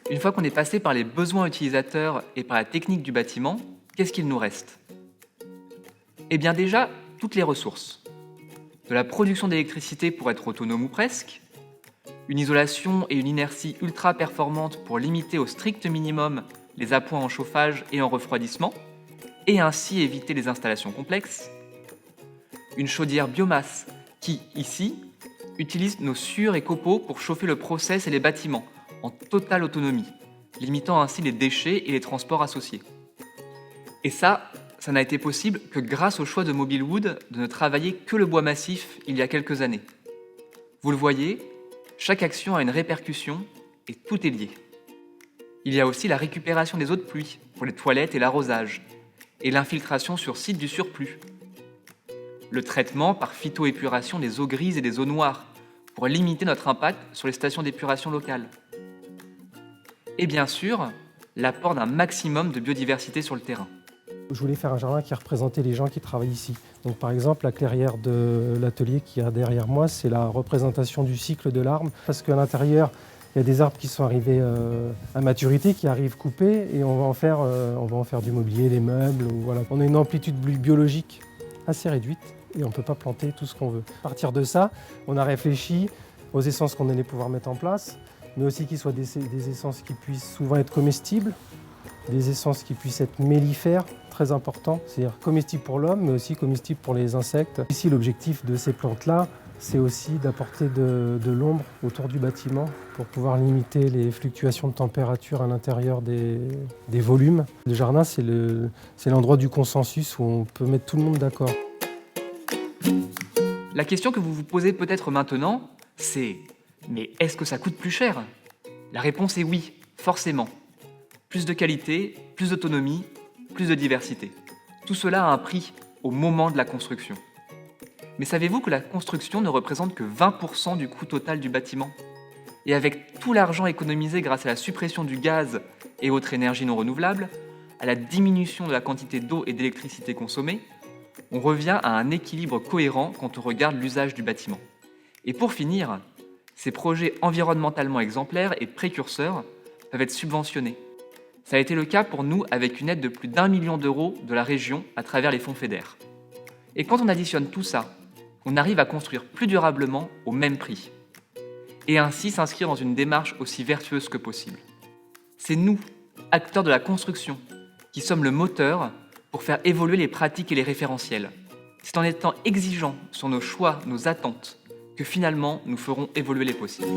Une fois qu'on est passé par les besoins utilisateurs et par la technique du bâtiment, qu'est-ce qu'il nous reste? Eh bien déjà, toutes les ressources. De la production d'électricité pour être autonome ou presque, une isolation et une inertie ultra performantes pour limiter au strict minimum les appoints en chauffage et en refroidissement, et ainsi éviter les installations complexes, une chaudière biomasse qui, ici, utilise nos scures et copeaux pour chauffer le process et les bâtiments, en totale autonomie, limitant ainsi les déchets et les transports associés. Et ça n'a été possible que grâce au choix de Mobilwood de ne travailler que le bois massif il y a quelques années. Vous le voyez, chaque action a une répercussion et tout est lié. Il y a aussi la récupération des eaux de pluie pour les toilettes et l'arrosage, et l'infiltration sur site du surplus. Le traitement par phytoépuration des eaux grises et des eaux noires pour limiter notre impact sur les stations d'épuration locales. Et bien sûr, l'apport d'un maximum de biodiversité sur le terrain. Je voulais faire un jardin qui représentait les gens qui travaillent ici. Donc par exemple, la clairière de l'atelier qui est derrière moi, c'est la représentation du cycle de l'arbre. Parce qu'à l'intérieur, il y a des arbres qui sont arrivés à maturité, qui arrivent coupés, et on va en faire du mobilier, des meubles. Voilà. On a une amplitude biologique assez réduite et on ne peut pas planter tout ce qu'on veut. À partir de ça, on a réfléchi aux essences qu'on allait pouvoir mettre en place, mais aussi qu'ils soient des essences qui puissent souvent être comestibles, des essences qui puissent être mellifères, très important, c'est-à-dire comestibles pour l'homme, mais aussi comestibles pour les insectes. Ici, l'objectif de ces plantes-là, c'est aussi d'apporter de l'ombre autour du bâtiment pour pouvoir limiter les fluctuations de température à l'intérieur des volumes. Le jardin, c'est l'endroit du consensus où on peut mettre tout le monde d'accord. La question que vous vous posez peut-être maintenant, c'est « Mais est-ce que ça coûte plus cher ?» La réponse est oui, forcément. Plus de qualité, plus d'autonomie, plus de diversité. Tout cela a un prix au moment de la construction. Mais savez-vous que la construction ne représente que 20% du coût total du bâtiment? Et avec tout l'argent économisé grâce à la suppression du gaz et autres énergies non renouvelables, à la diminution de la quantité d'eau et d'électricité consommée, on revient à un équilibre cohérent quand on regarde l'usage du bâtiment. Et pour finir, ces projets environnementalement exemplaires et précurseurs peuvent être subventionnés. Ça a été le cas pour nous avec une aide de plus d'1 million d'euros de la région à travers les fonds FEDER. Et quand on additionne tout ça, on arrive à construire plus durablement au même prix. Et ainsi s'inscrire dans une démarche aussi vertueuse que possible. C'est nous, acteurs de la construction, qui sommes le moteur pour faire évoluer les pratiques et les référentiels. C'est en étant exigeants sur nos choix, nos attentes, que finalement nous ferons évoluer les possibles.